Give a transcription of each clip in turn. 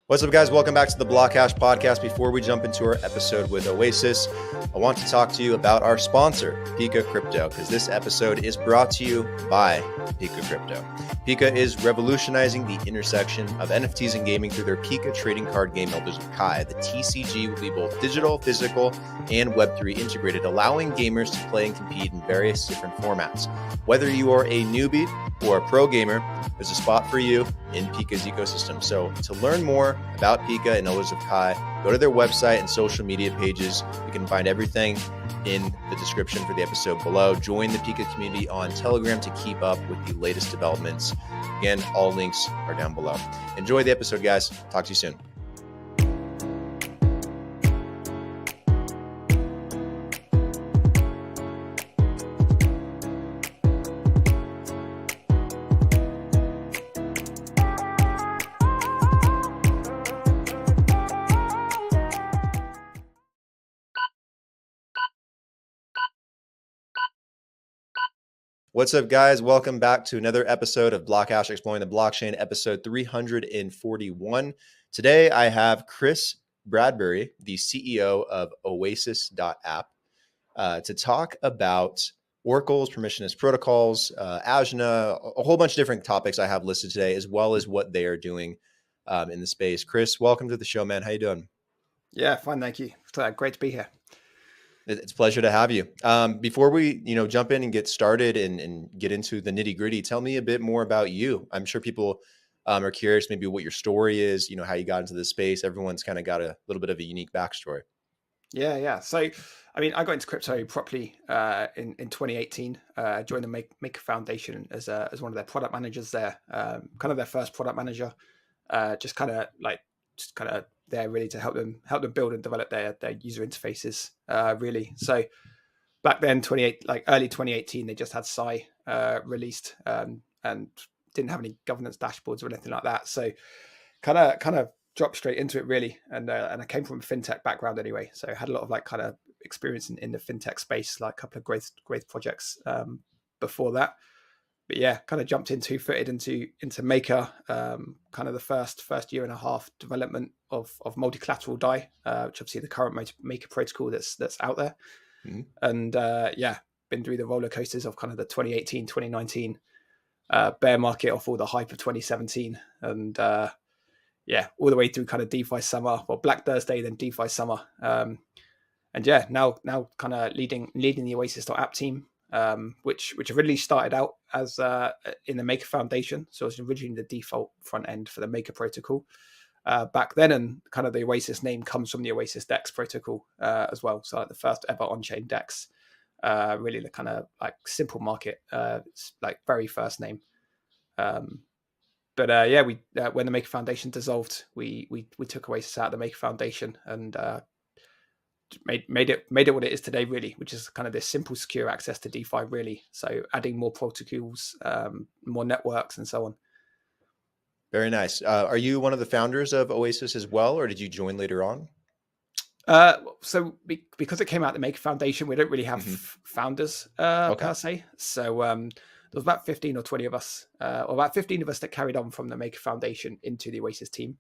What's up, guys? Welcome back to the BlockHash Podcast. Before we jump into our episode with Oasis, I want to talk to you about our sponsor, ARCrypto, because this episode is brought to you by ARCrypto. Pika is revolutionizing the intersection of NFTs and gaming through their Pika trading card game Elders of Kai. The TCG will be both digital, physical, and Web3 integrated, allowing gamers to play and compete in various different formats. Whether you are a newbie or a pro gamer, there's a spot for you in Pika's ecosystem. So to learn more about Pika and Elders of Kai, go to their website and social media pages. You can find everything in the description for the episode below. Join the Pika community on Telegram to keep up with the latest developments. Again, all links are down below. Enjoy the episode, guys. Talk to you soon. What's up, guys? Welcome back to another episode of BlockHash Exploring the Blockchain, episode 341. Today, I have Chris Bradbury, the CEO of Oasis.app, to talk about oracles, permissionless protocols, Ajna, a whole bunch of different topics I have listed today, as well as what they are doing in the space. Chris, welcome to the show, man. How you doing? Yeah, fine, thank you. Great to be here. It's a pleasure to have you. Before we, jump in and get started and get into the nitty gritty, tell me a bit more about you. I'm sure people are curious, maybe what your story is, how you got into this space. Everyone's kind of got a little bit of a unique backstory. Yeah. So, I got into crypto properly in 2018. Joined the Maker Foundation as one of their product managers there, kind of their first product manager. Just kind of there really to help them build and develop their user interfaces, really. So back then, early 2018, they just had Sai released and didn't have any governance dashboards or anything like that. So kind of dropped straight into it, really. And I came from a fintech background anyway, so I had a lot of experience in the fintech space, like a couple of great projects before that. But yeah, kind of jumped footed into Maker, kind of the first year and a half development of multi-collateral DAI, which obviously the current Maker protocol that's out there. Mm-hmm. And been through the roller coasters of kind of the 2018, 2019 bear market off all the hype of 2017. And all the way through kind of DeFi summer, or Black Thursday, then DeFi summer. And yeah, now kind of leading the Oasis.app team. Which originally started out as in the Maker Foundation, so it was originally the default front end for the Maker protocol back then, and kind of the Oasis name comes from the Oasis DEX protocol as well. So the first ever on-chain DEX, really the kind of simple market, very first name. But when the Maker Foundation dissolved, we took Oasis out of the Maker Foundation and made it what it is today, really, which is kind of this simple, secure access to DeFi, really. So adding more protocols, more networks, and so on. Very nice. Are you one of the founders of Oasis as well, or did you join later on? So because it came out of the Maker Foundation, we don't really have founders per se. So there was about 15 or 20 of us, or about 15 of us that carried on from the Maker Foundation into the Oasis team.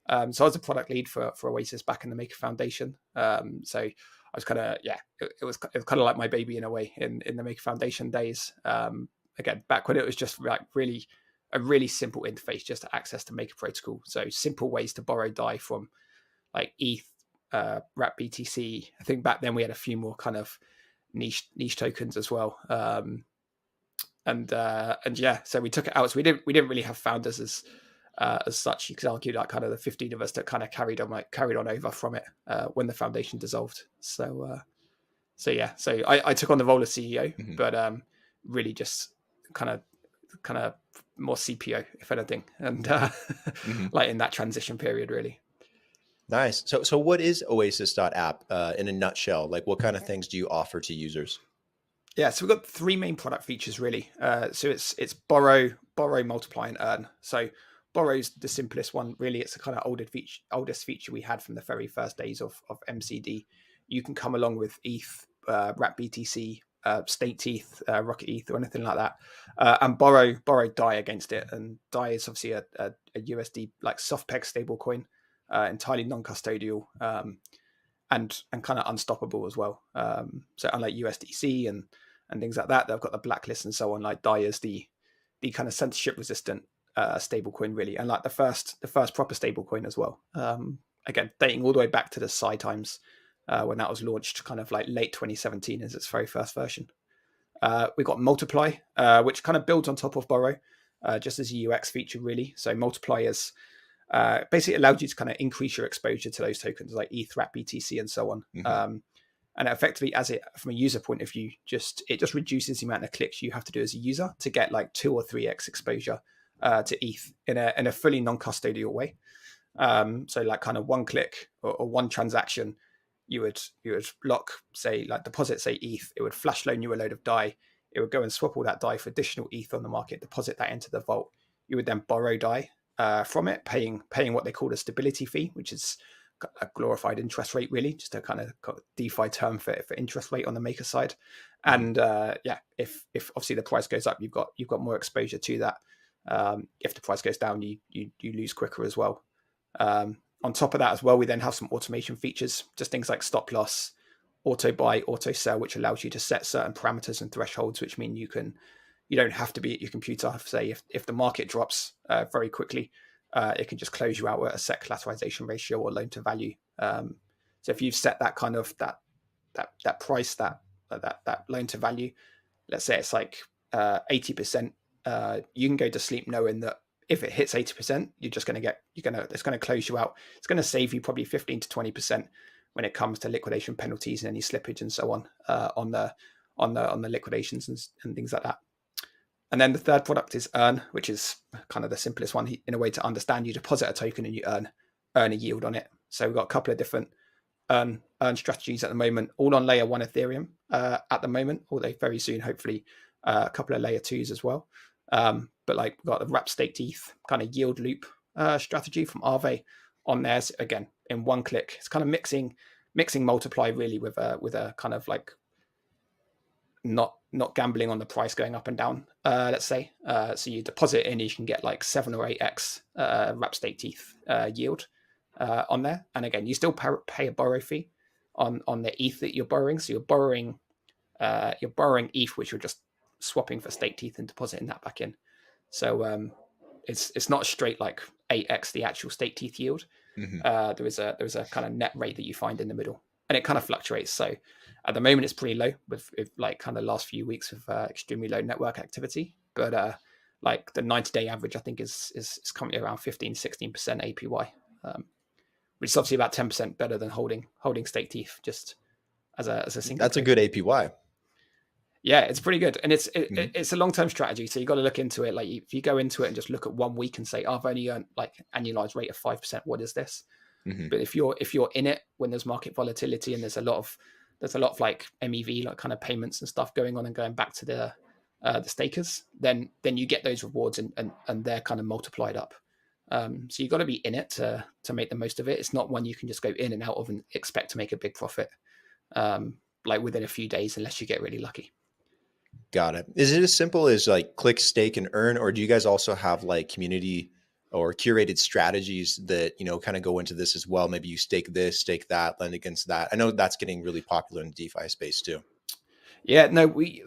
So I was a product lead for Oasis back in the Maker Foundation. So I was kind of, it was kind of like my baby in a way in the Maker Foundation days. Again, back when it was just really a really simple interface just to access the Maker protocol. So simple ways to borrow DAI from ETH, Wrap BTC. I think back then we had a few more kind of niche tokens as well. So we took it out. So we didn't really have founders as such. You could argue kind of the 15 of us that kind of carried on over from it when the foundation dissolved. So I took on the role of CEO, but really just kind of more CPO, if anything, and in that transition period, really. Nice. So what is Oasis.app in a nutshell? What kind of things do you offer to users? Yeah, so we've got three main product features, really. So it's borrow, multiply, and earn. So borrow's the simplest one, really. It's the kind of oldest feature we had from the very first days of MCD. You can come along with ETH, Wrap BTC, State ETH, Rocket ETH, or anything like that, and borrow DAI against it. And DAI is obviously a USD soft peg stable coin. entirely non-custodial, and kind of unstoppable as well. So unlike USDC and things like that, they've got the blacklist and so on. Like DAI is the kind of censorship resistant stablecoin really, and like the first proper stablecoin as well. Again, dating all the way back to the Psy times when that was launched, kind of like late 2017 as its very first version. We've got Multiply, which kind of builds on top of Borrow, just as a UX feature really. So Multiply is basically allowed you to kind of increase your exposure to those tokens like ETH, WRAP, BTC, and so on. Mm-hmm. And effectively, from a user point of view, it just reduces the amount of clicks you have to do as a user to get like 2 or 3x exposure to ETH in a fully non-custodial way. So like kind of one click or one transaction, you would lock, say, like deposit, say ETH, it would flash loan you a load of DAI, it would go and swap all that DAI for additional ETH on the market, deposit that into the vault. You would then borrow DAI from it, paying what they call a stability fee, which is a glorified interest rate, really, just a kind of DeFi term for interest rate on the maker side. And if obviously the price goes up, you've got more exposure to that. If the price goes down, you lose quicker as well. On top of that as well, we then have some automation features, just things like stop loss, auto buy, auto sell, which allows you to set certain parameters and thresholds, which mean you don't have to be at your computer. Say if the market drops very quickly, it can just close you out at a set collateralization ratio or loan to value. So if you've set that kind of that price, that loan to value, let's say it's like 80%, you can go to sleep knowing that if it hits 80%, it's going to close you out. It's going to save you probably 15 to 20% when it comes to liquidation penalties and any slippage and so on on the liquidations and things like that. And then the third product is Earn, which is kind of the simplest one in a way to understand. You deposit a token and you earn a yield on it. So we've got a couple of different earn strategies at the moment, all on layer 1 Ethereum at the moment, although very soon, hopefully, a couple of layer 2s as well. But like we've got the wrap staked ETH kind of yield loop strategy from Aave on there. So again, in one click, it's kind of mixing Multiply really with a kind of like not gambling on the price going up and down, let's say. So you deposit in, you can get like 7 or 8x wrap staked ETH yield on there. And again, you still pay a borrow fee on the ETH that you're borrowing. So you're borrowing ETH, which you're just swapping for staked ETH and depositing that back in. So it's not straight like 8x the actual staked ETH yield. Mm-hmm. There is a kind of net rate that you find in the middle, and it kind of fluctuates. So at the moment it's pretty low with like kind of last few weeks of extremely low network activity. But like the 90-day average, I think is currently around 15-16% APY, which is obviously about 10% better than holding staked ETH just as a single. That's a good APY. Yeah, it's pretty good. And it's a long-term strategy. So you got to look into it. Like if you go into it and just look at 1 week and say, I've only earned like annualized rate of 5%. What is this? Mm-hmm. But if you're in it when there's market volatility and there's a lot of like MEV, like kind of payments and stuff going on and going back to the stakers, then you get those rewards and they're kind of multiplied up. So you got to be in it to make the most of it. It's not one you can just go in and out of and expect to make a big profit like within a few days, unless you get really lucky. Got it. Is it as simple as like click, stake, and earn, or do you guys also have like community or curated strategies that, kind of go into this as well? Maybe you stake this, stake that, lend against that. I know that's getting really popular in the DeFi space too. Yeah, no, we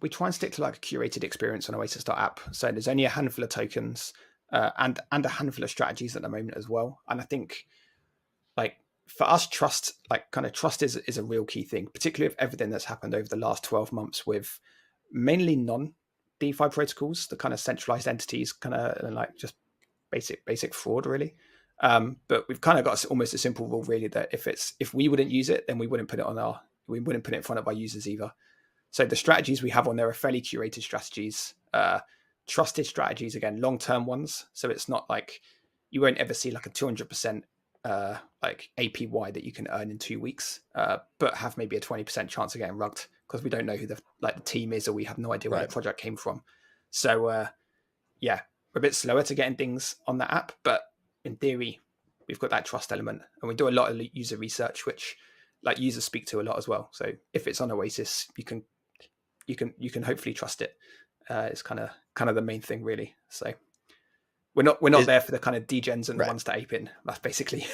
try and stick to like a curated experience on Oasis.app. So there's only a handful of tokens and a handful of strategies at the moment as well. And I think like for us, trust is a real key thing, particularly with everything that's happened over the last 12 months with mainly non-DeFi protocols, the kind of centralized entities, kind of like just basic fraud really. But we've kind of got almost a simple rule really that if we wouldn't use it, then we wouldn't put it in front of our users either. So the strategies we have on there are fairly curated strategies, trusted strategies, again, long-term ones. So it's not like you won't ever see like a 200% like APY that you can earn in 2 weeks, but have maybe a 20% chance of getting rugged because we don't know who the team is, or we have no idea where the project came from. So we're a bit slower to getting things on that app, but in theory, we've got that trust element, and we do a lot of user research, which like users speak to a lot as well. So if it's on Oasis, you can hopefully trust it. It's kind of the main thing really. So we're not there for the kind of degens and the Right. ones that ape in. That's basically.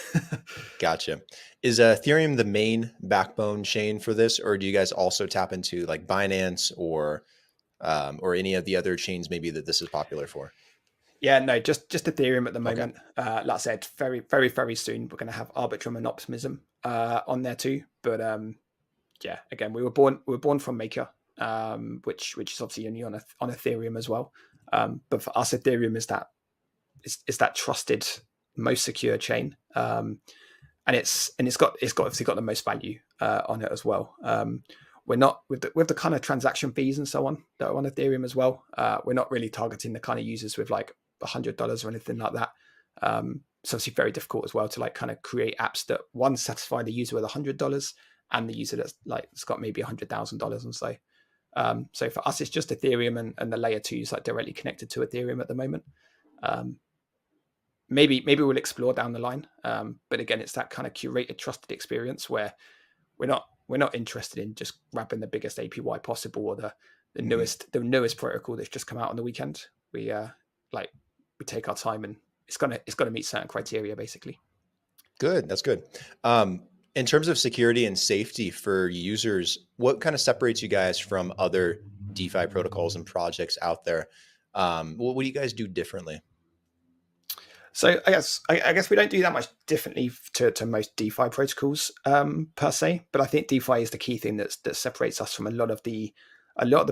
Gotcha. Is Ethereum the main backbone chain for this, or do you guys also tap into like Binance or any of the other chains maybe that this is popular for? Yeah, no, just Ethereum at the Okay. moment. Like I said, very, very, very soon we're going to have Arbitrum and Optimism on there too. But yeah, again, we were born from Maker, which is obviously only on Ethereum as well. But for us, Ethereum is that trusted, most secure chain, and it's obviously got the most value on it as well. We're not with the kind of transaction fees and so on that are on Ethereum as well. We're not really targeting the kind of users with like $100 or anything like that. It's obviously very difficult as well to like kind of create apps that one satisfy the user with $100 and the user that's like it's got maybe $100,000 and so. So for us, it's just Ethereum and the layer 2 is like directly connected to Ethereum at the moment. Maybe we'll explore down the line, but again, it's that kind of curated, trusted experience where we're not interested in just grabbing the biggest APY possible or the newest protocol that's just come out on the weekend. We take our time, and it's gonna meet certain criteria basically. Good. That's good. In terms of security and safety for users, what kind of separates you guys from other DeFi protocols and projects out there? What do you guys do differently? So I guess we don't do that much differently to most DeFi protocols per se, but I think DeFi is the key thing that separates us from a lot of the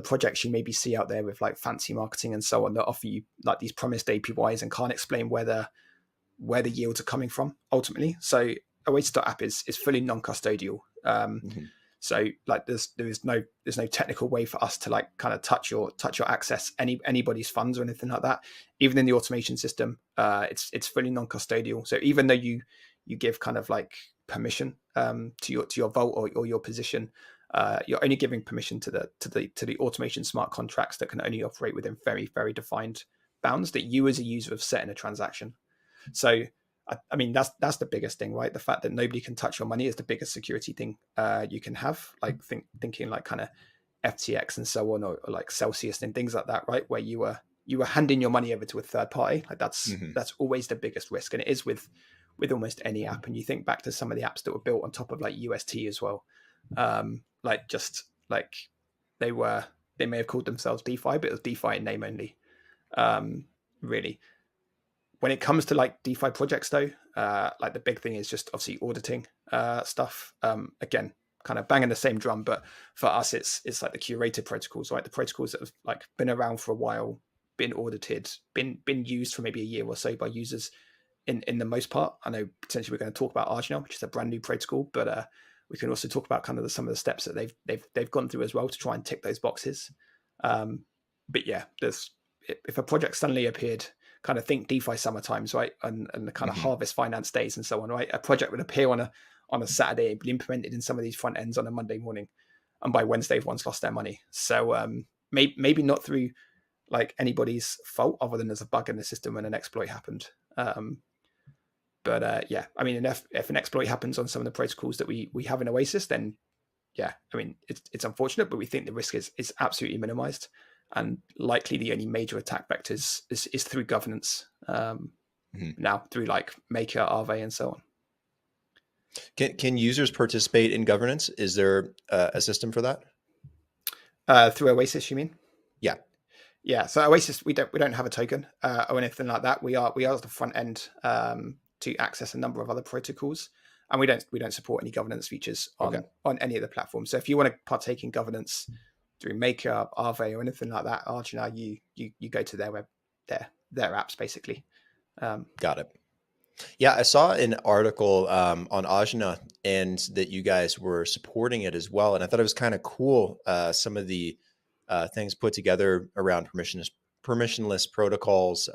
projects you maybe see out there with like fancy marketing and so on that offer you like these promised APYs and can't explain where the yields are coming from ultimately. So Oasis.app is fully non-custodial. So like there's no technical way for us to like kind of touch or access anybody's funds or anything like that. Even in the automation system, it's fully non-custodial. So even though you give kind of like permission to your vault or your position, you're only giving permission to the automation smart contracts that can only operate within very, very defined bounds that you as a user have set in a transaction. So I mean, that's the biggest thing, right? The fact that nobody can touch your money is the biggest security thing you can have. Like thinking like kind of FTX and so on, or like Celsius and things like that, right? Where you were handing your money over to a third party. Like that's always the biggest risk, and it is with almost any app. And you think back to some of the apps that were built on top of like UST as well. Like just like they may have called themselves DeFi, but it was DeFi in name only. Really. When it comes to like DeFi projects though, like the big thing is just obviously auditing stuff. Again, kind of banging the same drum, but for us, it's like the curated protocols, right? The protocols that have like been around for a while, been audited, been used for maybe a year or so by users in the most part. I know potentially we're going to talk about Ajna, which is a brand new protocol, but we can also talk about kind of some of the steps that they've gone through as well to try and tick those boxes. But yeah, if a project suddenly appeared, kind of think DeFi summer times, right? And the kind of harvest finance days and so on, right? A project would appear on a Saturday and be implemented in some of these front ends on a Monday morning. And by Wednesday, everyone's lost their money. So maybe not through like anybody's fault other than there's a bug in the system when an exploit happened. But yeah, I mean, if an exploit happens on some of the protocols that we have in Oasis, then yeah, I mean, it's unfortunate, but we think the risk is absolutely minimized. And likely the only major attack vectors is through governance now, through like Maker, Aave, and so on. Can users participate in governance? Is there a system for that? Through Oasis, you mean? Yeah. So Oasis, we don't have a token or anything like that. We are the front end to access a number of other protocols, and we don't support any governance features on any of the platforms. So if you want to partake in governance through Maker, Aave, or anything like that, Ajna, you go to their apps basically. Got it. Yeah, I saw an article on Ajna and that you guys were supporting it as well, and I thought it was kind of cool. Some of the things put together around permissionless protocols,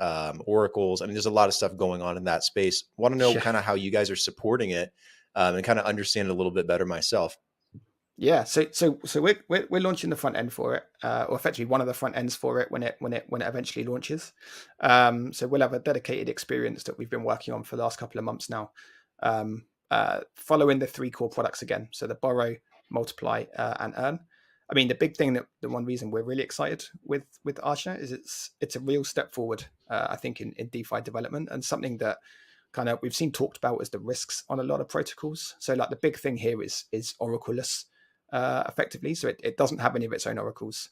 oracles. I mean, there's a lot of stuff going on in that space. Want to know kind of how you guys are supporting it and kind of understand it a little bit better myself. Yeah, so we're launching the front end for it, or effectively one of the front ends for it when it eventually launches. So we'll have a dedicated experience that we've been working on for the last couple of months now, following the three core products again. So the borrow, multiply, and earn. I mean, the big thing that the one reason we're really excited with Ajna is it's a real step forward, I think, in DeFi development, and something that kind of we've seen talked about as the risks on a lot of protocols. So like the big thing here is oracleless, effectively. So it doesn't have any of its own oracles.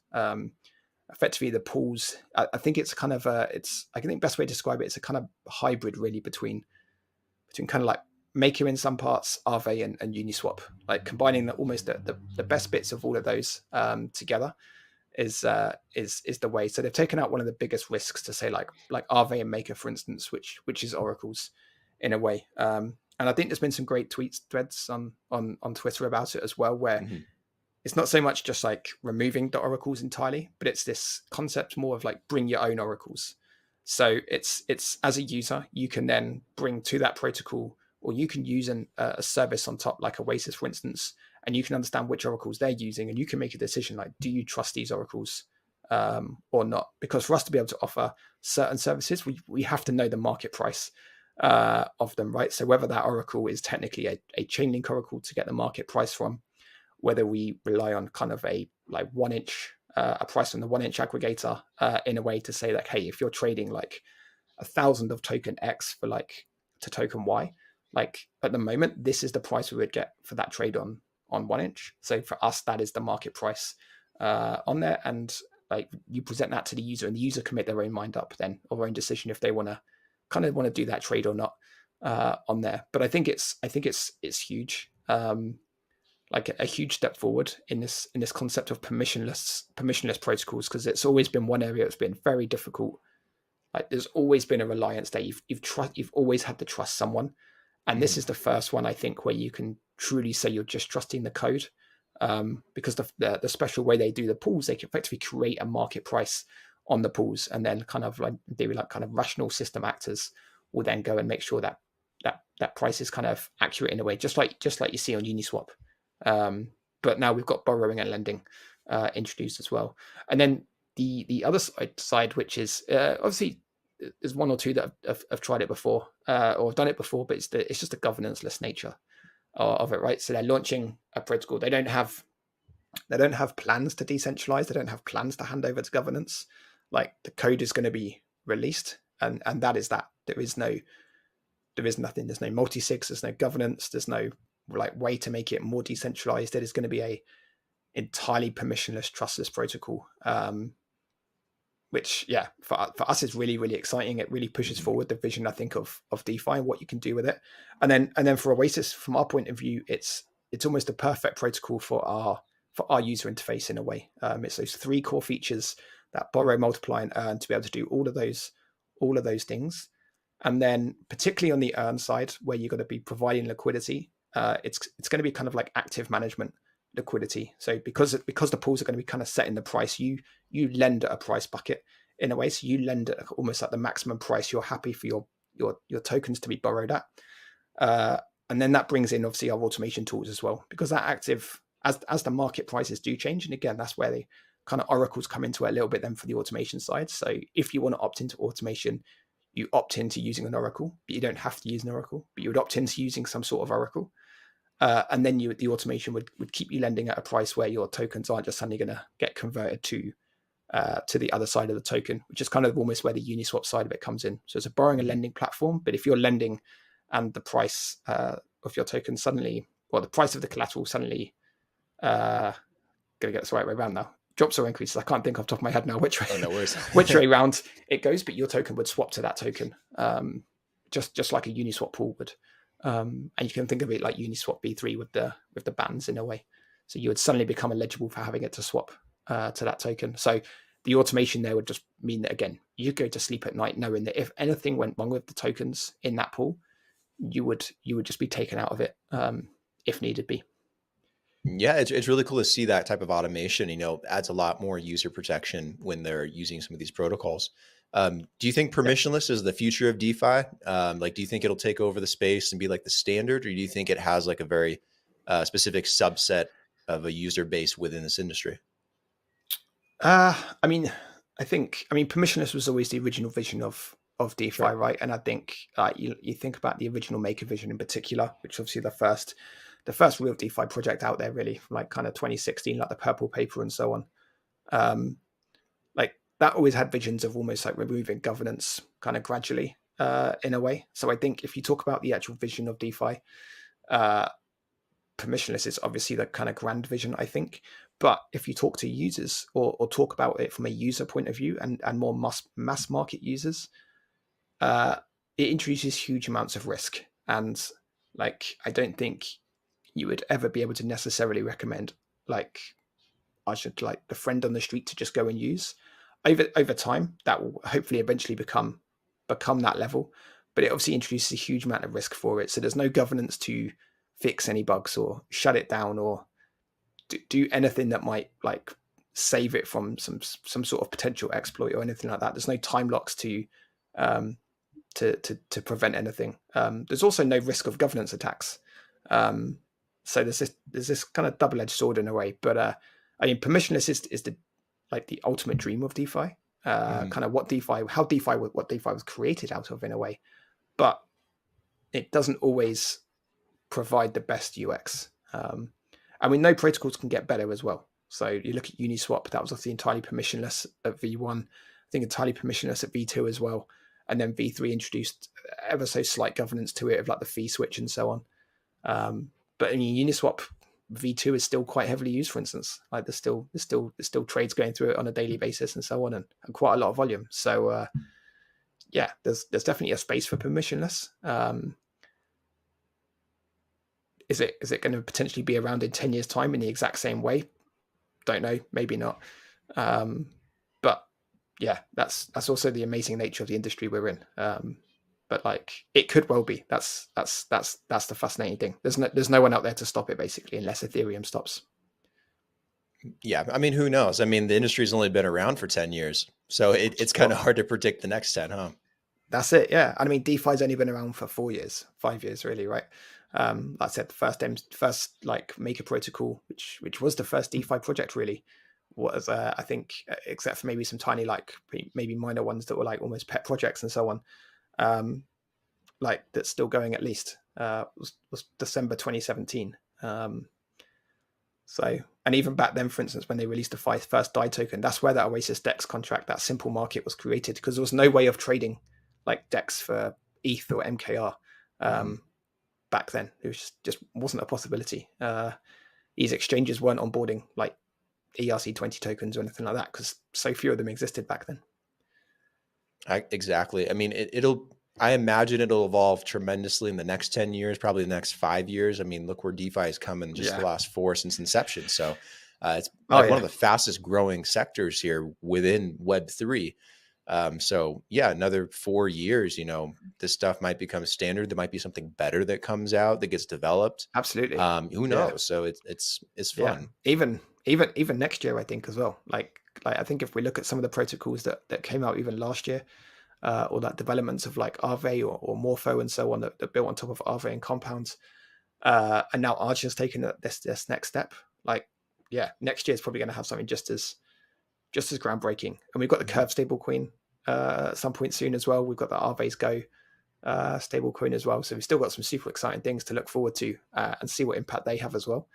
Effectively, the pools, I think it's kind of I think the best way to describe it is a kind of hybrid really between kind of like Maker in some parts, Aave and Uniswap, like combining almost the best bits of all of those together is the way. So they've taken out one of the biggest risks to say like Aave and Maker, for instance, which is oracles in a way. And I think there's been some great threads on Twitter about it as well, where it's not so much just like removing the oracles entirely, but it's this concept more of like bring your own oracles. So it's as a user, you can then bring to that protocol, or you can use a service on top, like Oasis, for instance, and you can understand which oracles they're using, and you can make a decision like, do you trust these oracles or not? Because for us to be able to offer certain services, we have to know the market price of them, right? So whether that oracle is technically a Chainlink oracle to get the market price from, whether we rely on kind of a like 1 inch, a price on the 1 inch aggregator in a way to say like, hey, if you're trading like 1,000 of token X for like to token Y, like at the moment, this is the price we would get for that trade on 1 inch. So for us, that is the market price on there. And like you present that to the user, and the user can make their own mind up then, or their own decision if they want to do that trade or not on there. But I think it's huge. Like a huge step forward in this concept of permissionless protocols, because it's always been one area that's been very difficult. Like there's always been a reliance that you've always had to trust someone, and this is the first one I think where you can truly say you're just trusting the code, because the special way they do the pools, they can effectively create a market price on the pools, and then kind of like they were like kind of rational system actors will then go and make sure that price is kind of accurate in a way, just like you see on Uniswap. But now we've got borrowing and lending introduced as well. And then the other side, which is obviously there's one or two that have tried it before or have done it before, but it's just the governance-less nature of it, right? So they're launching a protocol. They don't have plans to decentralize. They don't have plans to hand over to governance. Like the code is going to be released, and that is that. There is nothing. There's no multi-sigs. There's no governance. There's no like way to make it more decentralized. It is going to be a entirely permissionless, trustless protocol, which for us is really, really exciting. It really pushes forward the vision, I think, of DeFi and what you can do with it. And then for Oasis, from our point of view, it's almost a perfect protocol for our user interface in a way. It's those 3 core features that borrow, multiply, and earn to be able to do all of those things. And then particularly on the earn side, where you're going to be providing liquidity, it's going to be kind of like active management liquidity. So because the pools are going to be kind of setting the price, you lend at a price bucket in a way. So you lend at almost at the maximum price you're happy for your tokens to be borrowed at. And then that brings in obviously our automation tools as well, because that active, as the market prices do change, and again, that's where the kind of oracles come into it a little bit then for the automation side. So if you want to opt into automation, you opt into using an oracle, but you don't have to use an oracle, but you would opt into using some sort of oracle. And then the automation would keep you lending at a price where your tokens aren't just suddenly going to get converted to the other side of the token, which is kind of almost where the Uniswap side of it comes in. So it's a borrowing and lending platform, but if you're lending and the price of your token suddenly, or the price of the collateral suddenly, going to get this the right way around now, drops or increases, I can't think off the top of my head now which way, which way round it goes, but your token would swap to that token, just like a Uniswap pool would. And you can think of it like Uniswap V3 with the bands in a way. So you would suddenly become eligible for having it to swap to that token. So the automation there would just mean that, again, you go to sleep at night knowing that if anything went wrong with the tokens in that pool, you would just be taken out of it if needed be. Yeah, it's really cool to see that type of automation. Adds a lot more user protection when they're using some of these protocols. Do you think permissionless is the future of DeFi? Do you think it'll take over the space and be like the standard, or do you think it has like a very specific subset of a user base within this industry? I mean, permissionless was always the original vision of DeFi, sure, right? And I think you think about the original Maker vision in particular, which obviously the first the first real DeFi project out there, really, from like kind of 2016, like the purple paper and so on. Like that always had visions of almost like removing governance kind of gradually in a way. So I think if you talk about the actual vision of DeFi, permissionless is obviously the kind of grand vision, I think. But if you talk to users or talk about it from a user point of view and more mass market users, it introduces huge amounts of risk. And like, I don't think you would ever be able to necessarily recommend like I should like the friend on the street to just go and use. Over time, that will hopefully eventually become that level. But it obviously introduces a huge amount of risk for it. So there's no governance to fix any bugs or shut it down or do anything that might like save it from some sort of potential exploit or anything like that. There's no time locks to prevent anything. There's also no risk of governance attacks. So there's this kind of double-edged sword in a way. But I mean, permissionless is the ultimate dream of DeFi. Kind of what DeFi was created out of in a way, but it doesn't always provide the best UX. And we know protocols can get better as well. So you look at Uniswap, that was obviously entirely permissionless at V1. I think entirely permissionless at V2 as well. And then V3 introduced ever so slight governance to it of like the fee switch and so on. But I mean, Uniswap V2 is still quite heavily used, for instance. Like there's still trades going through it on a daily basis and so on, and quite a lot of volume. So yeah, there's definitely a space for permissionless. Is it going to potentially be around in 10 years' time in the exact same way? Don't know, maybe not. But yeah, that's also the amazing nature of the industry we're in. But like it could well be. That's the fascinating thing. There's no one out there to stop it basically, unless Ethereum stops. Yeah, I mean, who knows? I mean, the industry's only been around for 10 years, so it's kind of hard to predict the next 10, huh? That's it. Yeah, I mean, DeFi's only been around for 4 years, 5 years, really, right? Like I said, the first like maker protocol, which was the first DeFi project, really was I think, except for maybe some tiny like maybe minor ones that were like almost pet projects and so on. Like that's still going at least was December 2017. So, and even back then, for instance, when they released the first DAI token, that's where that Oasis DEX contract, that simple market, was created, because there was no way of trading like DEX for ETH or MKR back then. It was just wasn't a possibility. These exchanges weren't onboarding like ERC20 tokens or anything like that, because so few of them existed back then. Exactly. I mean, I imagine it'll evolve tremendously in the next 10 years, probably the next 5 years. I mean, look where DeFi has come in just the last 4 since inception. So it's one of the fastest growing sectors here within Web3. So yeah, another 4 years, this stuff might become standard. There might be something better that comes out that gets developed. Absolutely. Who knows? Yeah. So it's fun. Yeah. Even next year, I think as well. Like I think if we look at some of the protocols that came out even last year, or that developments of like Aave or Morpho and so on that built on top of Aave and compounds, and now Archer's taken this next step. Like, yeah, next year is probably going to have something just as groundbreaking. And we've got the Curve stablecoin at some point soon as well. We've got the Aave's Go stablecoin as well. So we've still got some super exciting things to look forward to and see what impact they have as well.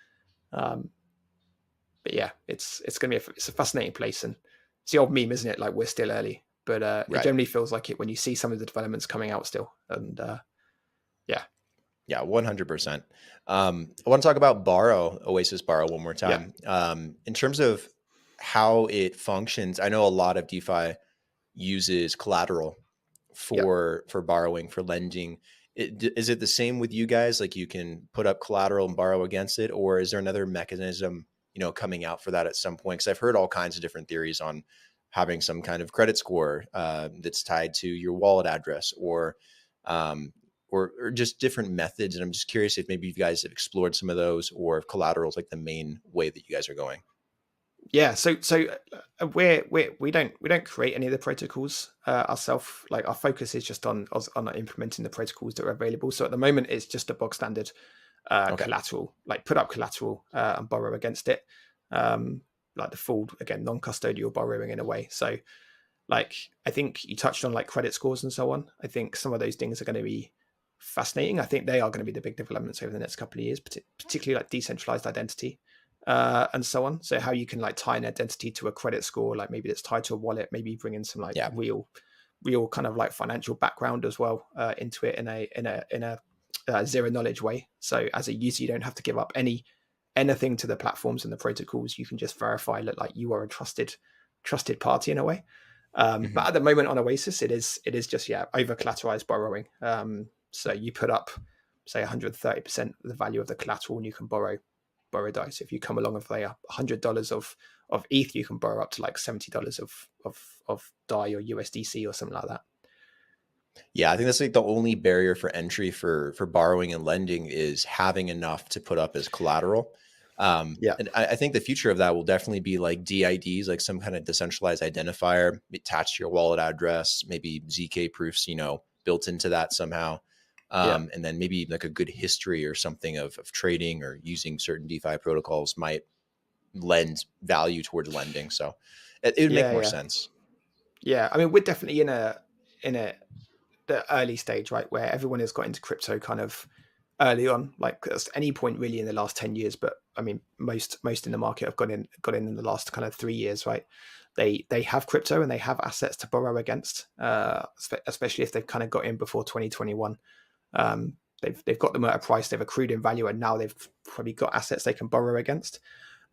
But yeah, it's going to be it's a fascinating place, and it's the old meme, isn't it? Like, we're still early, but it generally feels like it when you see some of the developments coming out still. And yeah, 100%. I want to talk about Oasis Borrow one more time. Yeah. In terms of how it functions, I know a lot of DeFi uses collateral for borrowing, for lending. Is it the same with you guys? Like, you can put up collateral and borrow against it, or is there another mechanism, coming out for that at some point? Because I've heard all kinds of different theories on having some kind of credit score that's tied to your wallet address, or just different methods. And I'm just curious if maybe you guys have explored some of those, or if collateral is like the main way that you guys are going. Yeah, so we don't create any of the protocols ourselves. Like, our focus is just on implementing the protocols that are available. So at the moment, it's just a bog standard collateral, like put up collateral and borrow against it, like the full, again, non-custodial borrowing in a way. So like, I think you touched on like credit scores and so on. I think some of those things are going to be fascinating. I think they are going to be the big developments over the next couple of years, particularly like decentralized identity and so on. So how you can like tie an identity to a credit score, like maybe it's tied to a wallet, maybe bring in some like real kind of like financial background as well into it in a zero knowledge way. So as a user, you don't have to give up anything to the platforms and the protocols. You can just verify that like you are a trusted party in a way. But at the moment on Oasis, it is just over collateralized borrowing. So you put up say 130% of the value of the collateral, and you can borrow DAI. So if you come along with like $100 of ETH, you can borrow up to like $70 of DAI or USDC or something like that. Yeah, I think that's like the only barrier for entry for borrowing and lending is having enough to put up as collateral. And I think the future of that will definitely be like DIDs, like some kind of decentralized identifier attached to your wallet address, maybe ZK proofs, built into that somehow. And then maybe like a good history or something of trading or using certain DeFi protocols might lend value towards lending. So it would make more sense. Yeah. I mean, we're definitely in the early stage, right, where everyone has got into crypto kind of early on, like at any point really in the last 10 years. But I mean, most in the market have got in the last kind of 3 years, right? They have crypto and they have assets to borrow against, especially if they've kind of got in before 2021. They've got them at a price, they've accrued in value, and now they've probably got assets they can borrow against.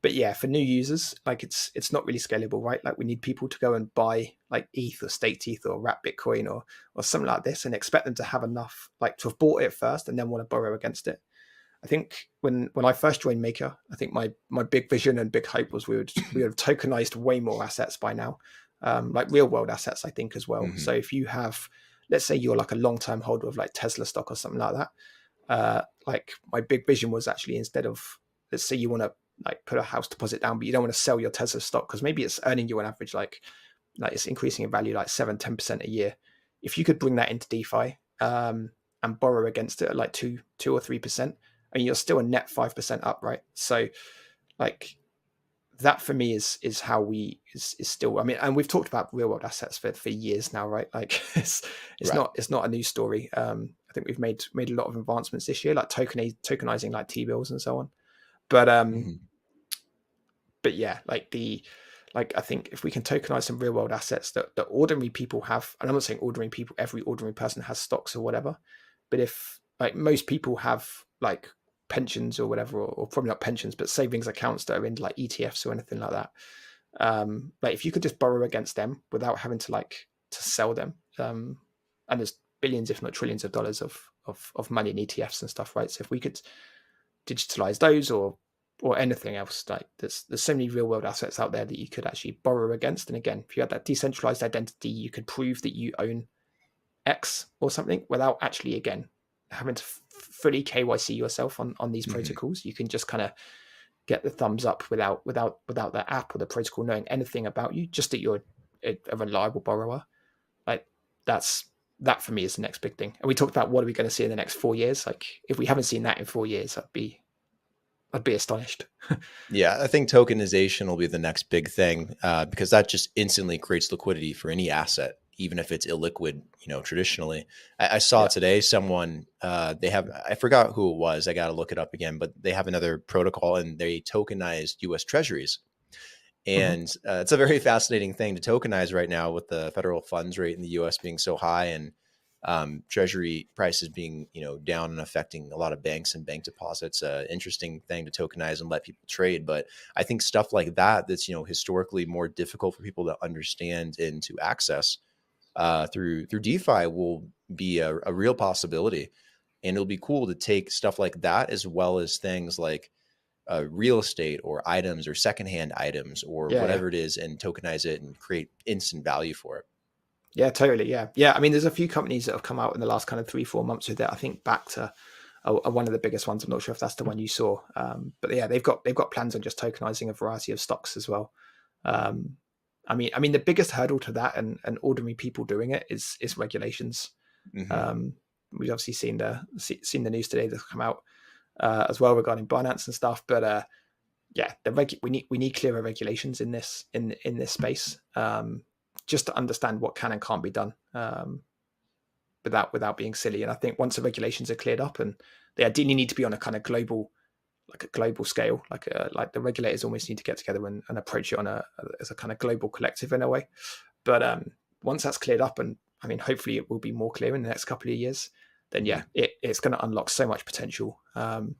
But yeah, for new users, like it's not really scalable, right? Like we need people to go and buy like ETH or staked ETH or wrap Bitcoin or something like this, and expect them to have enough, like to have bought it first and then want to borrow against it. I think when I first joined Maker, I think my big vision and big hope was we would have tokenized way more assets by now, like real world assets, I think as well. So if you have, let's say you're like a long term holder of like Tesla stock or something like that, like my big vision was actually, instead of, let's say you want to like put a house deposit down, but you don't want to sell your Tesla stock because maybe it's earning you on average like it's increasing in value like 7-10% a year. If you could bring that into DeFi and borrow against it at like 2 or 3%, and you're still a net 5% up, right? So like that for me is how we is still, I mean, and we've talked about real world assets for years now, right? Like it's not a new story. I think we've made a lot of advancements this year, like tokenizing like T-bills and so on. But yeah, I think if we can tokenize some real world assets that ordinary people have, and I'm not saying ordinary people, every ordinary person has stocks or whatever, but if like most people have like pensions or whatever, or probably not pensions, but savings accounts that are in like ETFs or anything like that, like if you could just borrow against them without having to sell them, and there's billions, if not trillions of dollars of money in ETFs and stuff, right? So if we could digitalize those or anything else, like there's so many real world assets out there that you could actually borrow against. And again, if you had that decentralized identity, you could prove that you own X or something without actually, again, having to fully KYC yourself on these protocols. You can just kind of get the thumbs up without the app or the protocol knowing anything about you, just that you're a reliable borrower. Like that for me is the next big thing. And we talked about what are we going to see in the next 4 years. Like if we haven't seen that in 4 years, I'd be astonished. Yeah, I think tokenization will be the next big thing because that just instantly creates liquidity for any asset, even if it's illiquid, traditionally. I saw today someone, I forgot who it was. I got to look it up again, but they have another protocol and they tokenized US Treasuries. And it's a very fascinating thing to tokenize right now with the federal funds rate in the US being so high and treasury prices being, down and affecting a lot of banks and bank deposits. Interesting thing to tokenize and let people trade. But I think stuff like that's, historically more difficult for people to understand and to access through DeFi will be a real possibility. And it'll be cool to take stuff like that as well as things like real estate or items or secondhand items or whatever it is and tokenize it and create instant value for it. Yeah, totally. Yeah. I mean, there's a few companies that have come out in the last kind of 3-4 months with it. I think back to one of the biggest ones. I'm not sure if that's the one you saw, but yeah, they've got plans on just tokenizing a variety of stocks as well. I mean, the biggest hurdle to that and ordinary people doing it is regulations. We've obviously seen the news today that's come out as well regarding Binance and stuff. But we need clearer regulations in this space. Just to understand what can and can't be done. without being silly. And I think once the regulations are cleared up, and they ideally need to be on a kind of global scale, like the regulators almost need to get together and approach it as a kind of global collective in a way. But once that's cleared up, and I mean, hopefully it will be more clear in the next couple of years, then yeah, it's going to unlock so much potential. And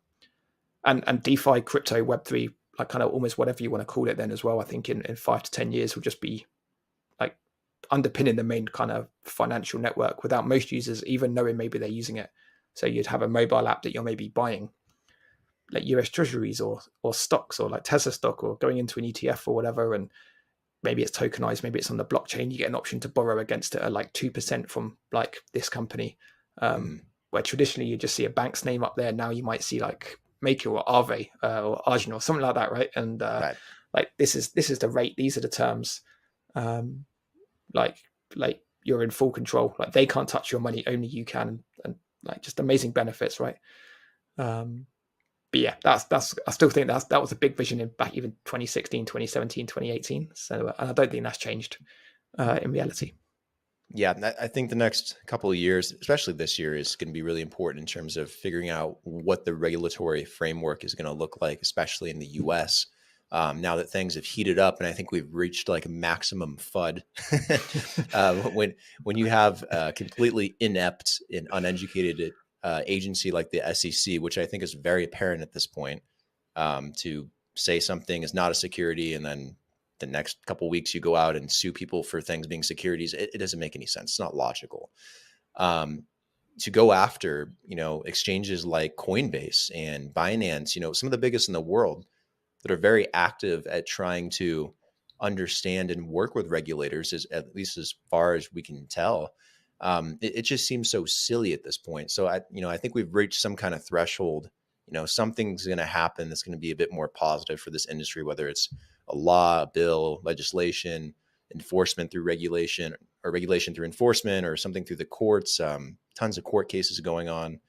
DeFi, crypto, Web3, like kind of almost whatever you want to call it then as well, I think in 5 to 10 years will just be like underpinning the main kind of financial network without most users even knowing maybe they're using it. So you'd have a mobile app that you're maybe buying like US treasuries or stocks, or like Tesla stock, or going into an ETF or whatever, and maybe it's tokenized, maybe it's on the blockchain. You get an option to borrow against it at like 2% from like this company, where traditionally you just see a bank's name up there. Now you might see like Maker or Aave or Ajna or something like that, right? And like this is the rate, these are the terms. Like you're in full control. Like they can't touch your money, only you can, and like just amazing benefits, right? But yeah, that's I still think that was a big vision in back even 2016, 2017, 2018. So and I don't think that's changed in reality. Yeah, I think the next couple of years, especially this year, is going to be really important in terms of figuring out what the regulatory framework is going to look like, especially in the US. Now that things have heated up, and I think we've reached like a maximum FUD. When you have a completely inept and uneducated agency like the SEC, which I think is very apparent at this point, to say something is not a security, and then the next couple of weeks you go out and sue people for things being securities, it doesn't make any sense. It's not logical. To go after, exchanges like Coinbase and Binance, some of the biggest in the world that are very active at trying to understand and work with regulators, at least as far as we can tell. It just seems so silly at this point. So I think we've reached some kind of threshold. Something's going to happen that's going to be a bit more positive for this industry, whether it's a law, a bill, legislation, enforcement through regulation, or regulation through enforcement, or something through the courts. Tons of court cases going on.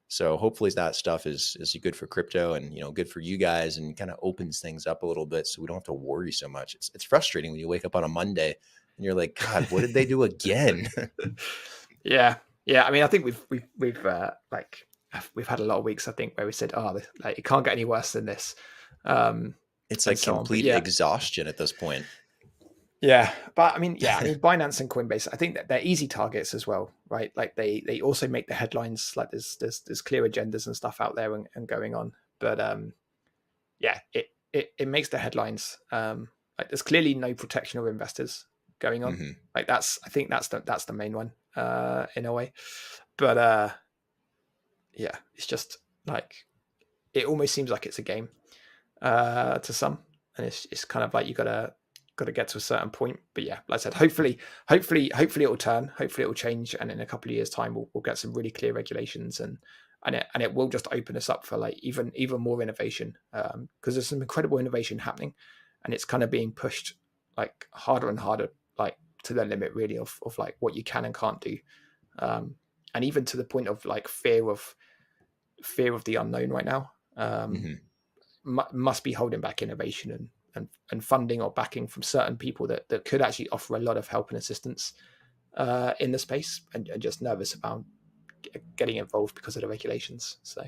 So hopefully that stuff is good for crypto and, good for you guys, and kind of opens things up a little bit so we don't have to worry so much. It's frustrating when you wake up on a Monday and you're like, God, what did they do again? Yeah. I mean, I think we've had a lot of weeks, I think, where we said, it can't get any worse than this. It's like complete exhaustion at this point. Yeah, but I mean, Binance and Coinbase, I think that they're easy targets as well, right? Like they also make the headlines. Like there's clear agendas and stuff out there and going on. But it makes the headlines. Like there's clearly no protection of investors going on. Mm-hmm. Like I think that's the main one in a way. But it's just like it almost seems like it's a game to some, and it's kind of like you got to get to a certain point. But yeah, like I said, hopefully it will turn, hopefully it will change, and in a couple of years time we'll get some really clear regulations, and it will just open us up for like even more innovation, because there's some incredible innovation happening, and it's kind of being pushed like harder and harder, like to the limit really of like what you can and can't do, and even to the point of like fear of the unknown right now. Must be holding back innovation and funding or backing from certain people that could actually offer a lot of help and assistance in the space, and just nervous about getting involved because of the regulations. So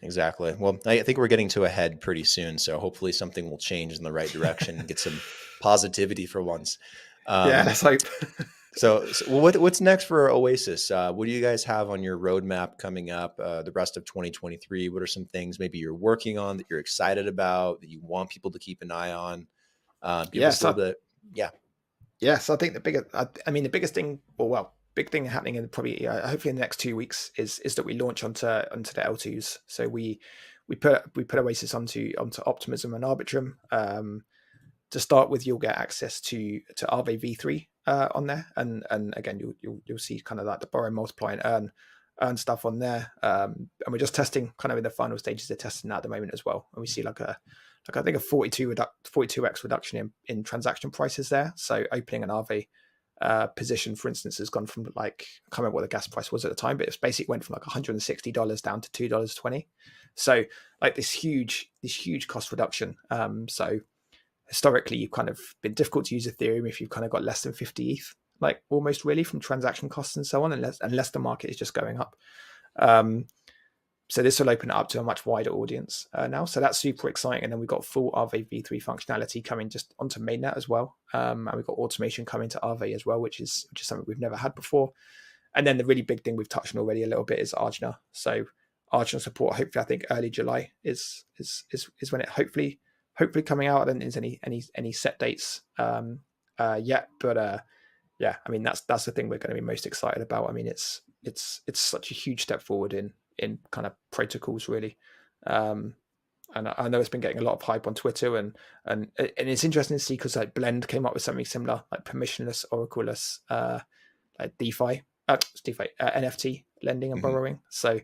exactly. Well, I think we're getting to a head pretty soon, so hopefully something will change in the right direction and get some positivity for once. Let's hope. So what's next for Oasis? What do you guys have on your roadmap coming up the rest of 2023? What are some things maybe you're working on that you're excited about, that you want people to keep an eye on? Give us a little bit. Yeah. Yeah. So I think the biggest thing, big thing happening in probably hopefully in the next 2 weeks is that we launch onto the L2s. So we put Oasis onto Optimism and Arbitrum. To start with, you'll get access to Aave v3 on there, and again you'll see kind of like the borrow, multiply, and earn stuff on there. And we're just testing, kind of in the final stages of testing that at the moment as well. And we see I think a 42x reduction in transaction prices there. So opening an Aave position, for instance, has gone from like, I can't remember what the gas price was at the time, but it's basically went from like $160 down to $2.20. So like this huge cost reduction. So historically, you've kind of been difficult to use Ethereum if you've kind of got less than 50 ETH. like almost really from transaction costs and so on, unless the market is just going up. So this will open it up to a much wider audience now. So that's super exciting. And then we've got full Aave v3 functionality coming just onto mainnet as well. And we've got automation coming to Aave as well, which is something we've never had before. And then the really big thing we've touched on already a little bit is Ajna. So Ajna support, hopefully, I think early July is when it hopefully coming out. I don't think there's any set dates yet, but yeah, I mean that's the thing we're going to be most excited about. I mean it's such a huge step forward in kind of protocols really. And I know it's been getting a lot of hype on Twitter, and it's interesting to see because like Blend came up with something similar, like permissionless, oracleless, like DeFi, NFT lending and borrowing. So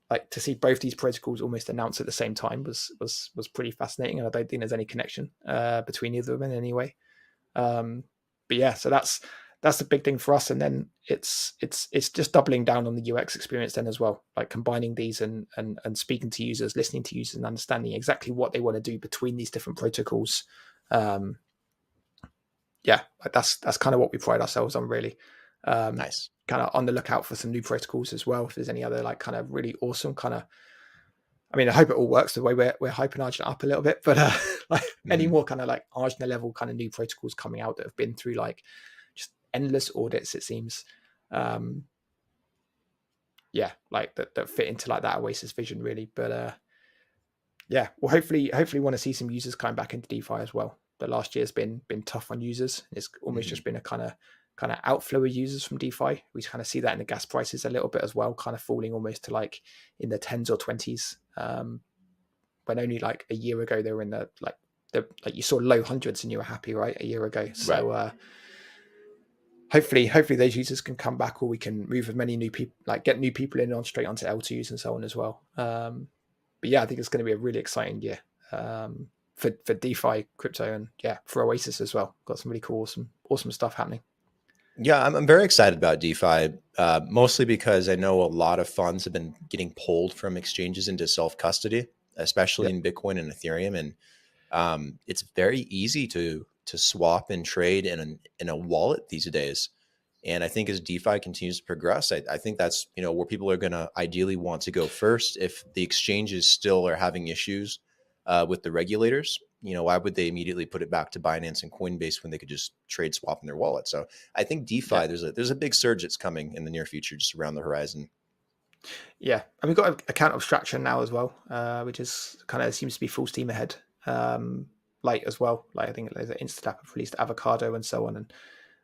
like to see both these protocols almost announced at the same time was pretty fascinating, and I don't think there's any connection between either of them in any way. But yeah, so that's the big thing for us, and then it's just doubling down on the UX experience then as well, like combining these and speaking to users, listening to users, and understanding exactly what they want to do between these different protocols. Yeah, like that's kind of what we pride ourselves on really. Nice. Kind of on the lookout for some new protocols as well. If there's any other like kind of really awesome kind of, I mean, I hope it all works the way we're hyping Ajna up a little bit, but like any more kind of like Ajna level kind of new protocols coming out that have been through like just endless audits, it seems. Yeah, like that fit into like that Oasis vision really. But yeah, well, hopefully want to see some users coming back into DeFi as well. The last year's been tough on users. It's almost just been a kind of outflow of users from DeFi. We kind of see that in the gas prices a little bit as well, kind of falling almost to like in the 10s or 20s. When only like a year ago they were in the like you saw low hundreds and you were happy, right? A year ago. So right. hopefully those users can come back, or we can move as many new people, like get new people in on straight onto L2s and so on as well. But yeah, I think it's going to be a really exciting year for DeFi, crypto, and yeah, for Oasis as well. Got some really cool, awesome stuff happening. Yeah, I'm very excited about DeFi, mostly because I know a lot of funds have been getting pulled from exchanges into self-custody, especially in Bitcoin and Ethereum. And it's very easy to swap and trade in a wallet these days. And I think as DeFi continues to progress, I think that's, where people are going to ideally want to go first. If the exchanges still are having issues with the regulators, why would they immediately put it back to Binance and Coinbase when they could just trade swap in their wallet? So I think DeFi, there's a big surge that's coming in the near future, just around the horizon. Yeah, and we've got account abstraction now as well, which is kind of seems to be full steam ahead. Like as well, like I think there's an Instant.app have released Avocado and so on, and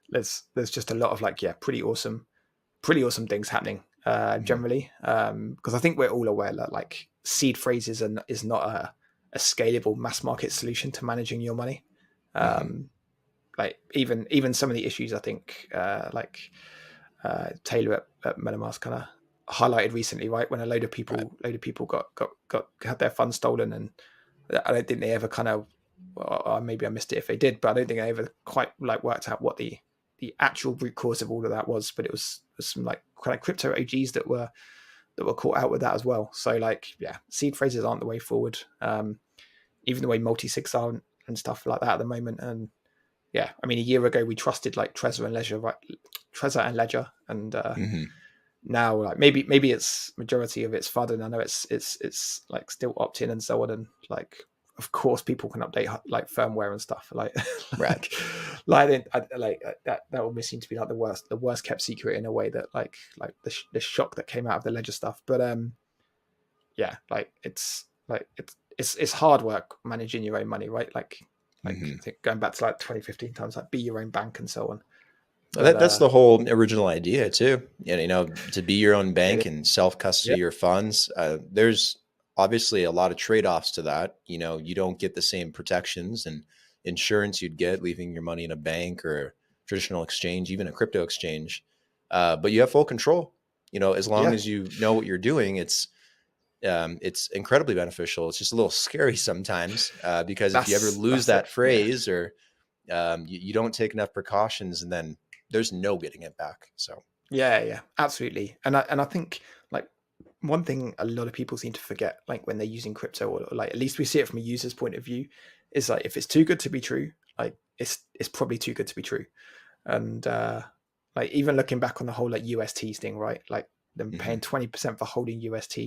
there's just a lot of like pretty awesome things happening generally. Because I think we're all aware that like seed phrases is not a scalable mass market solution to managing your money. Like even some of the issues I think Taylor at MetaMask kind of highlighted recently, right? When a load of people got had their funds stolen, and I don't think they ever kind of, or maybe I missed it if they did, but I don't think they ever quite like worked out what the actual root cause of all of that was. But it was some like kind of crypto OGs that were caught out with that as well. So like, yeah, seed phrases aren't the way forward. Even the way multi-sigs are and stuff like that at the moment. And yeah, I mean, a year ago we trusted like Trezor and Ledger, right? Trezor and Ledger, and now like maybe it's majority of it's FUD, and I know it's like still opt-in and so on, and like of course people can update like firmware and stuff like Right. like that almost seems to be like the worst kept secret in a way, that like the shock that came out of the Ledger stuff. But yeah, like it's hard work managing your own money, right? Like I think going back to like 2015 times, like be your own bank and so on. But, that's the whole original idea too. To be your own bank and self-custody your funds. There's obviously a lot of trade-offs to that. You don't get the same protections and insurance you'd get leaving your money in a bank or a traditional exchange, even a crypto exchange. But you have full control. As long as you know what you're doing, it's incredibly beneficial. It's just a little scary sometimes because if you ever lose that phrase or you don't take enough precautions, and then there's no getting it back. So yeah, absolutely. And I think like one thing a lot of people seem to forget, like when they're using crypto, or like at least we see it from a user's point of view, is like if it's too good to be true, like it's probably too good to be true. And like even looking back on the whole like UST thing, right? Like them paying 20% for holding UST,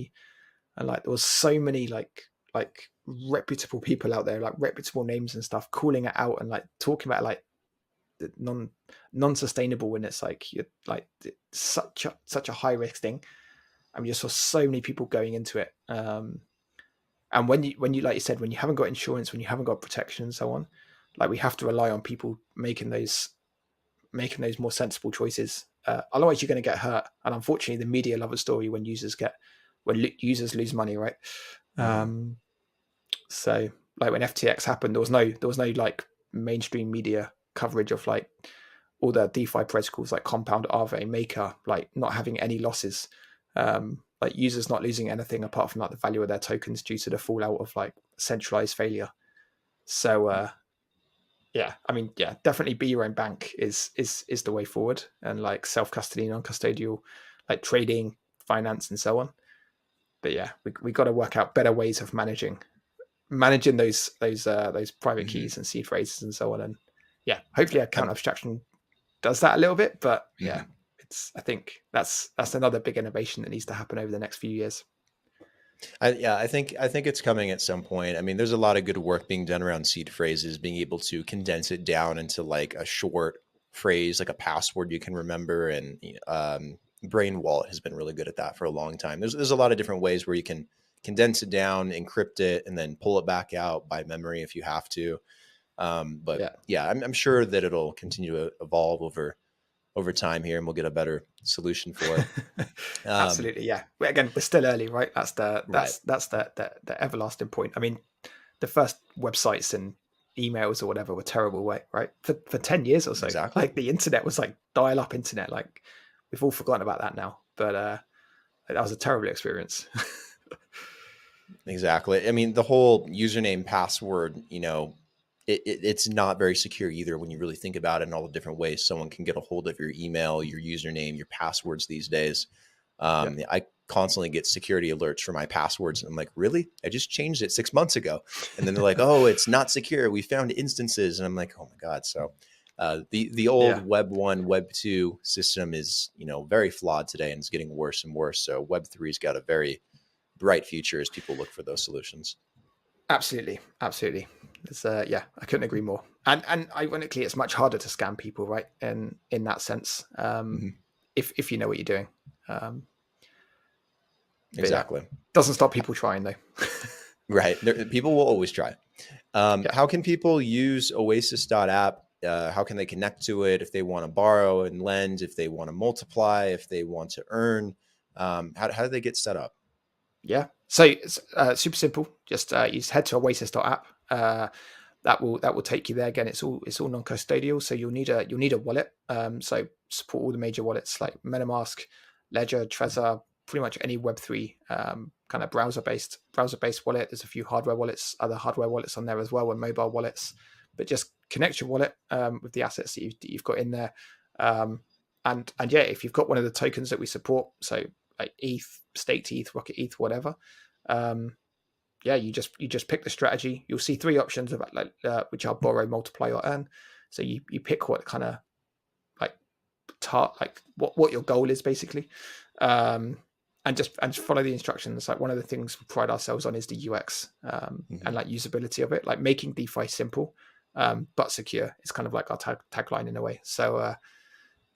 and like there was so many like reputable people out there, like reputable names and stuff, calling it out and like talking about like the non-sustainable when it's like you're like it's such a high risk thing. I mean, you saw so many people going into it. And when you like you said, when you haven't got insurance, when you haven't got protection and so on, like we have to rely on people making those more sensible choices. Otherwise, you're going to get hurt. And unfortunately, the media love a story when users lose money, right? So like when FTX happened, there was no like mainstream media coverage of like all the DeFi protocols like Compound, Aave, Maker, like not having any losses. Like users not losing anything apart from like the value of their tokens due to the fallout of like centralized failure. So yeah, I mean, yeah, definitely be your own bank is the way forward, and like self-custody, non-custodial, like trading, finance, and so on. But yeah, we got to work out better ways of managing those private keys and seed phrases and so on. And yeah, hopefully account abstraction does that a little bit, but yeah, I think that's another big innovation that needs to happen over the next few years. I think it's coming at some point. I mean, there's a lot of good work being done around seed phrases, being able to condense it down into like a short phrase, like a password you can remember. And Brain Wallet has been really good at that for a long time. There's a lot of different ways where you can condense it down, encrypt it, and then pull it back out by memory if you have to. But yeah, I'm sure that it'll continue to evolve over time here, and we'll get a better solution for it. Absolutely, yeah. Again, we're still early, right? That's the everlasting point. I mean, the first websites and emails or whatever were terrible, right? For 10 years or so. Exactly. Like the internet was like dial-up internet. Like we've all forgotten about that now. But that was a terrible experience. Exactly. I mean, the whole username password, it's not very secure either when you really think about it in all the different ways someone can get a hold of your email, your username, your passwords these days. I constantly get security alerts for my passwords. And I'm like, really? I just changed it 6 months ago. And then they're like, oh, it's not secure. We found instances. And I'm like, oh my God. So the old Web 1, Web 2 system is, very flawed today, and it's getting worse and worse. So Web 3's got a very bright future as people look for those solutions. Absolutely. It's, I couldn't agree more. And ironically, it's much harder to scam people, right? In that sense, if you know what you're doing. Exactly. Yeah, doesn't stop people trying though. Right. People will always try. How can people use Oasis.app? How can they connect to it if they want to borrow and lend, if they want to multiply, if they want to earn? How do they get set up? Yeah. So it's super simple. Just you just head to Oasis.app. That will take you there. Again, it's all non-custodial, so you'll need a wallet. So support all the major wallets like MetaMask, Ledger, Trezor, pretty much any Web3 kind of browser-based wallet. There's a few other hardware wallets on there as well, and mobile wallets. But just connect your wallet with the assets that you've got in there. And yeah, if you've got one of the tokens that we support, so like ETH, staked ETH, Rocket ETH, whatever. You just pick the strategy. You'll see three options of which are borrow, multiply, or earn. So you pick what kind of what your goal is basically, and just follow the instructions. Like one of the things we pride ourselves on is the UX and like usability of it, like making DeFi simple but secure. It's kind of like our tagline in a way. So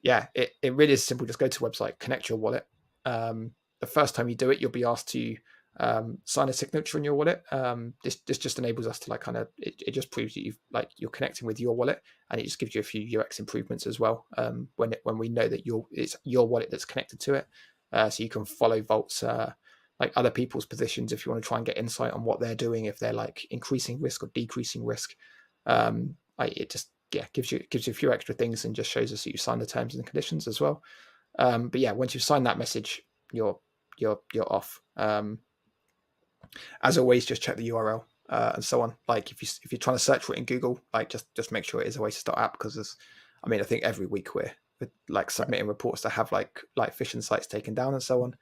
it really is simple. Just go to the website, connect your wallet. The first time you do it, you'll be asked to sign a signature in your wallet. This just enables us to it just proves that you're connecting with your wallet, and it just gives you a few UX improvements as well. When we know that it's your wallet that's connected to it, so you can follow vaults like other people's positions if you want to try and get insight on what they're doing, if they're like increasing risk or decreasing risk. It just gives you a few extra things and just shows us that you signed the terms and conditions as well. But yeah, once you've signed that message, you're off. As always, just check the URL and so on. Like if you're trying to search for it in Google, like just make sure it is Oasis.app, because I think every week we're like submitting reports to have like phishing sites taken down and so on.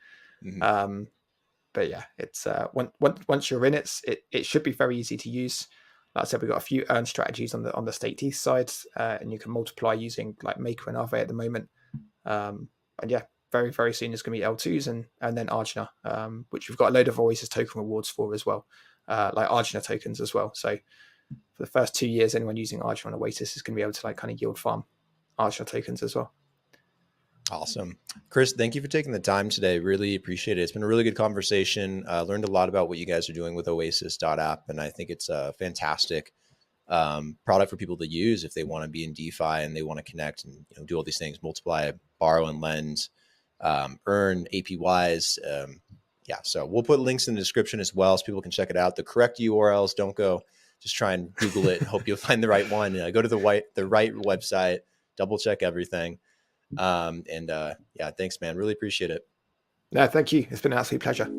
But yeah, it's once you're in it should be very easy to use. Like I said, we've got a few earn strategies on the staked ETH side, and you can multiply using like Maker and Aave at the moment. And yeah, very, very soon is going to be L2s and then Ajna, which we've got a load of Oasis token rewards for as well, like Ajna tokens as well. So for the first 2 years, anyone using Ajna on Oasis is going to be able to like kind of yield farm Ajna tokens as well. Awesome. Chris, thank you for taking the time today. Really appreciate it. It's been a really good conversation. Learned a lot about what you guys are doing with Oasis.app. And I think it's a fantastic product for people to use if they want to be in DeFi and they want to connect and do all these things, multiply, borrow and lend, earn APYs. Yeah, so we'll put links in the description as well so people can check it out. The correct URLs, don't go just try and Google it. Hope you'll find the right one. Go to the right website, double check everything. Yeah, thanks, man. Really appreciate it. No, thank you. It's been an absolute pleasure.